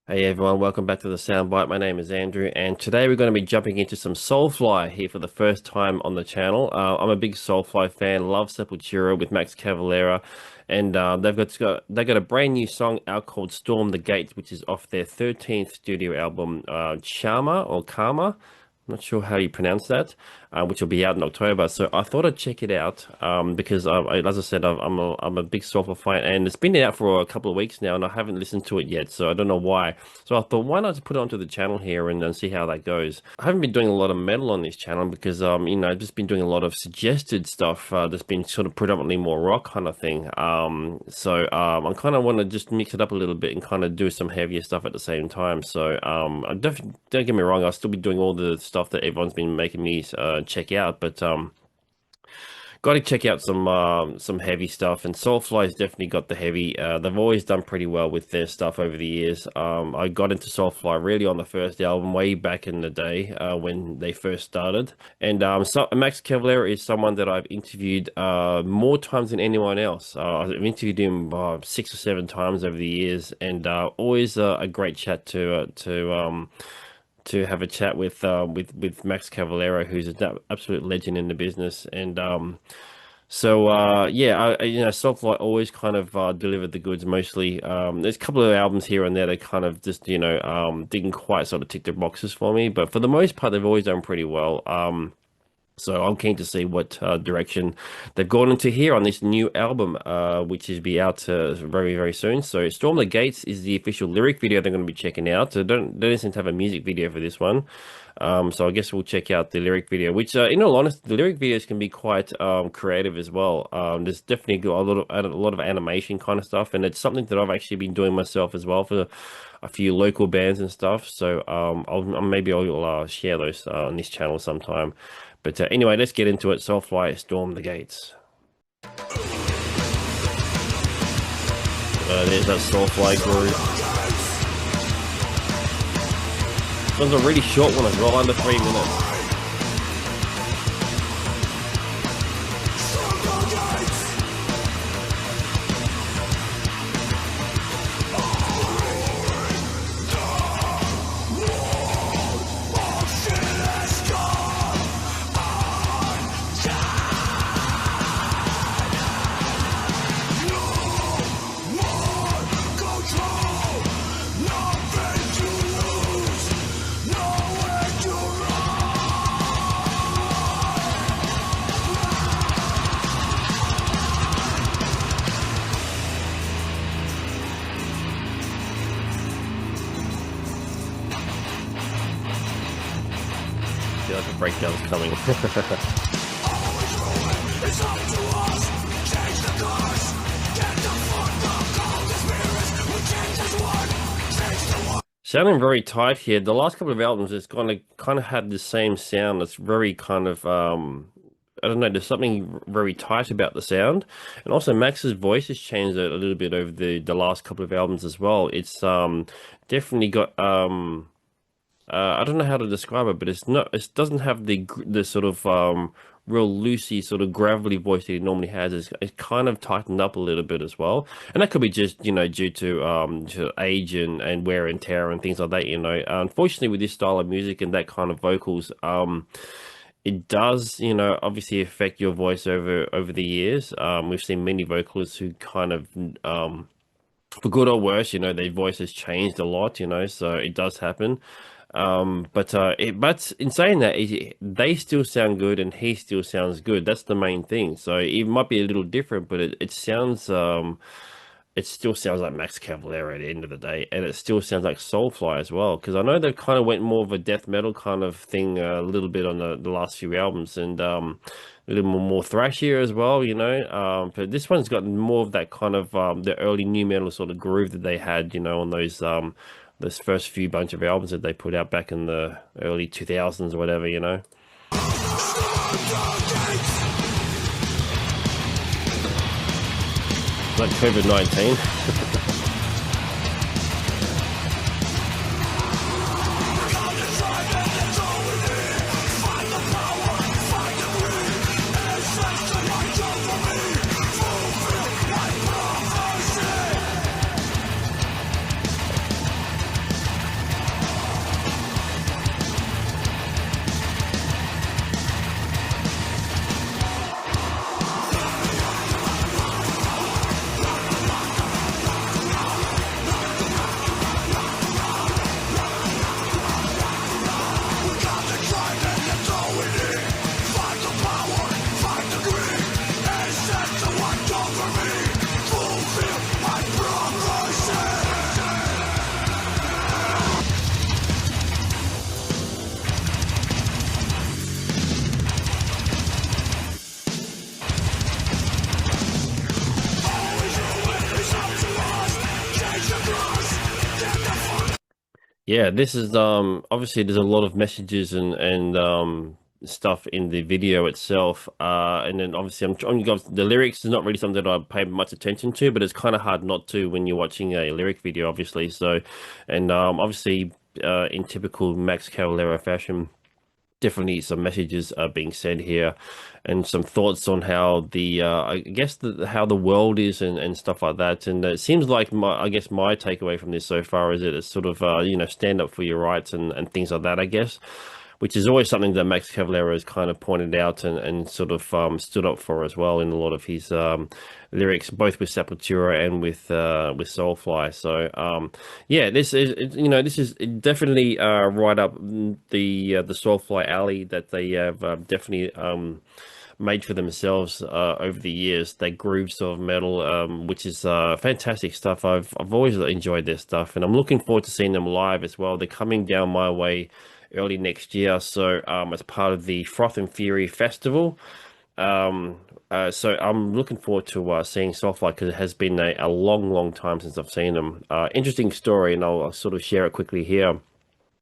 Hey everyone, welcome back to the Soundbyte. My name is Andrew, and today we're going to be jumping into some Soulfly here for the first time on the channel. I'm a big Soulfly fan, love Sepultura with Max Cavalera, and they got a brand new song out called "Storm the Gates," which is off their 13th studio album, Chama or Karma. I'm not sure how you pronounce that, which will be out in October. So I thought I'd check it out because, as I said, I'm a big Soulfly fan, and it's been out for a couple of weeks now, and I haven't listened to it yet, so I don't know why. So I thought, why not just put it onto the channel here and then see how that goes. I haven't been doing a lot of metal on this channel because, I've just been doing a lot of suggested stuff that's been sort of predominantly more rock kind of thing. I kind of want to just mix it up a little bit and kind of do some heavier stuff at the same time. So I definitely, don't get me wrong, I'll still be doing all the stuff that everyone's been making me check out, but got to check out some heavy stuff, and Soulfly's definitely got the heavy. They've always done pretty well with their stuff over the years. I got into Soulfly really on the first album way back in the day when they first started, and so Max Cavalera is someone that I've interviewed more times than anyone else. I've interviewed him 6 or 7 times over the years, and always a great chat to have a chat with Max Cavalera, who's an absolute legend in the business. And Soulfly always kind of delivered the goods mostly. There's a couple of albums here and there that kind of just didn't quite sort of tick the boxes for me, but for the most part they've always done pretty well. So I'm keen to see what direction they've gone into here on this new album, which is be out very, very soon. So Storm the Gates is the official lyric video they're going to be checking out. So they don't seem to have a music video for this one. So I guess we'll check out the lyric video, which, in all honesty, the lyric videos can be quite creative as well. There's definitely a lot of animation kind of stuff, and it's something that I've actually been doing myself as well for a few local bands and stuff. So maybe I'll share those on this channel sometime. But anyway, let's get into it. Soulfly, Storm the Gates. There's that Soulfly groove. This one's a really short one as well, under 3 minutes. feel like the breakdown's coming. Sounding very tight here. The last couple of albums, it's kind of had the same sound. It's very kind of I don't know. There's something very tight about the sound, and also Max's voice has changed a little bit over the last couple of albums as well. It's definitely got I don't know how to describe it, but it doesn't have the sort of real loosey sort of gravelly voice that he normally has. It's kind of tightened up a little bit as well, and that could be just due to age and wear and tear and things like that. Unfortunately with this style of music and that kind of vocals, it does obviously affect your voice over the years. We've seen many vocalists who kind of for good or worse, their voice has changed a lot, so it does happen. But in saying that, they still sound good and he still sounds good. That's the main thing. So it might be a little different, but it sounds it still sounds like Max Cavalera at the end of the day, and it still sounds like Soulfly as well. Because I know they kind of went more of a death metal kind of thing a little bit on the last few albums, and a little more thrashier as well, But this one's got more of that kind of the early new metal sort of groove that they had, on those first few bunch of albums that they put out back in the early 2000s or whatever, Like COVID-19. Yeah, this is obviously there's a lot of messages and stuff in the video itself. And then obviously the lyrics is not really something that I pay much attention to, but it's kind of hard not to when you're watching a lyric video, obviously. So, and obviously in typical Max Cavalera fashion, definitely some messages are being said here, and some thoughts on how I guess how the world is and stuff like that. And it seems like I guess my takeaway from this so far is that it's sort of stand up for your rights and things like that, I guess, which is always something that Max Cavalera has kind of pointed out and sort of stood up for as well in a lot of his lyrics, both with Sepultura and with Soulfly. So yeah, this is definitely right up the Soulfly alley that they have definitely made for themselves over the years. They groove sort of metal, which is fantastic stuff. I've always enjoyed their stuff, and I'm looking forward to seeing them live as well. They're coming down my way early next year, so as part of the Froth and Fury Festival. So I'm looking forward to seeing Soulfly because it has been a long, long time since I've seen them. Interesting story, and I'll sort of share it quickly here.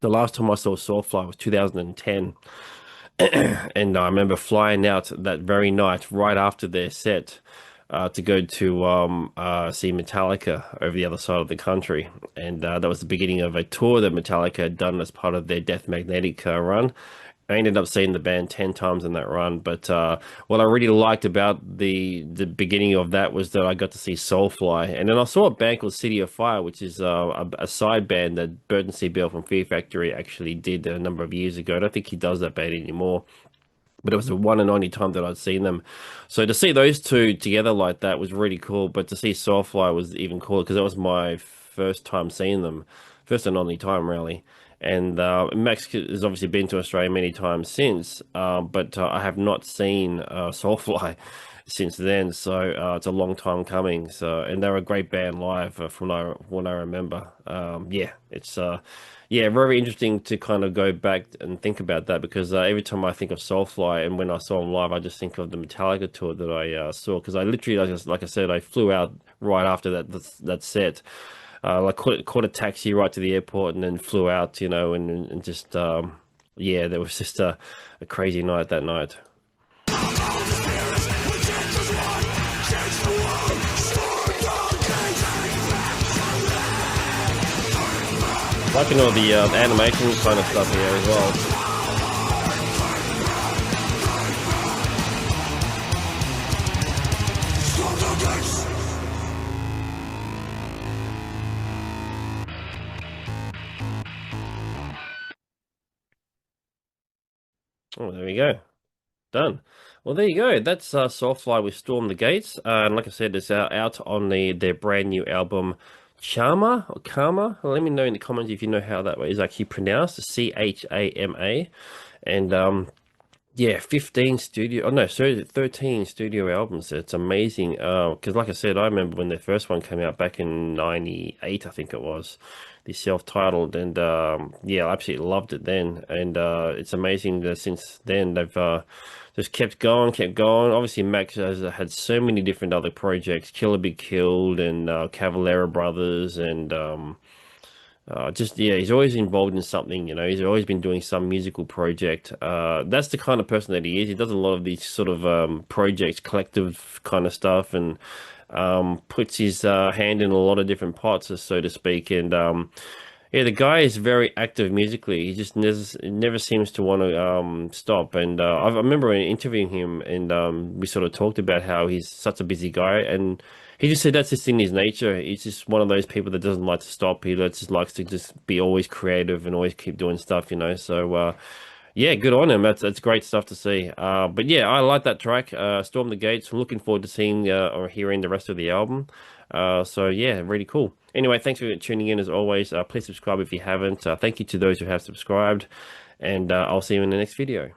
The last time I saw Soulfly was 2010. And I remember flying out that very night, right after their set, to go to see Metallica over the other side of the country. And that was the beginning of a tour that Metallica had done as part of their Death Magnetic run. I ended up seeing the band 10 times in that run, but what I really liked about the beginning of that was that I got to see Soulfly, and then I saw a band called City of Fire, which is a side band that Burton C. Bell from Fear Factory actually did a number of years ago. I don't think he does that band anymore, but it was the one and only time that I'd seen them. So to see those two together like that was really cool. But to see Soulfly was even cooler because that was my first time seeing them, first and only time really. And Max has obviously been to Australia many times since, but I have not seen Soulfly since then. So it's a long time coming. So, and they're a great band live from what I remember. Yeah, it's yeah, very interesting to kind of go back and think about that because every time I think of Soulfly and when I saw them live, I just think of the Metallica tour that I saw because I literally, like I said, I flew out right after that set. Like caught a taxi right to the airport and then flew out, and just yeah, there was just a crazy night that night. Liking all the animation kind of stuff here as well. Oh, there we go. Done. Well, there you go. That's Soulfly with Storm the Gates. And like I said, it's out on their brand new album, Chama or Karma. Let me know in the comments if you know how that is actually pronounced. Chama. And yeah, 15 studio, oh no, sorry, 13 studio albums. It's amazing. Because like I said, I remember when the first one came out back in 98, I think it was, the self-titled, and yeah, I absolutely loved it then. And it's amazing that since then they've just kept going, kept going. Obviously, Max has had so many different other projects, Killer Be Killed and Cavalera Brothers, and just yeah, he's always involved in something, he's always been doing some musical project. That's the kind of person that he is. He does a lot of these sort of projects, collective kind of stuff, and puts his hand in a lot of different pots, so to speak. And yeah, the guy is very active musically. He just never seems to want to stop. And I remember interviewing him, and we sort of talked about how he's such a busy guy, and he just said that's just in his nature. He's just one of those people that doesn't like to stop. He just likes to just be always creative and always keep doing stuff. So yeah, good on him. That's great stuff to see. But yeah, I like that track, Storm the Gates. I'm looking forward to seeing or hearing the rest of the album. So yeah, really cool. Anyway, thanks for tuning in as always. Please subscribe if you haven't. Thank you to those who have subscribed, and I'll see you in the next video.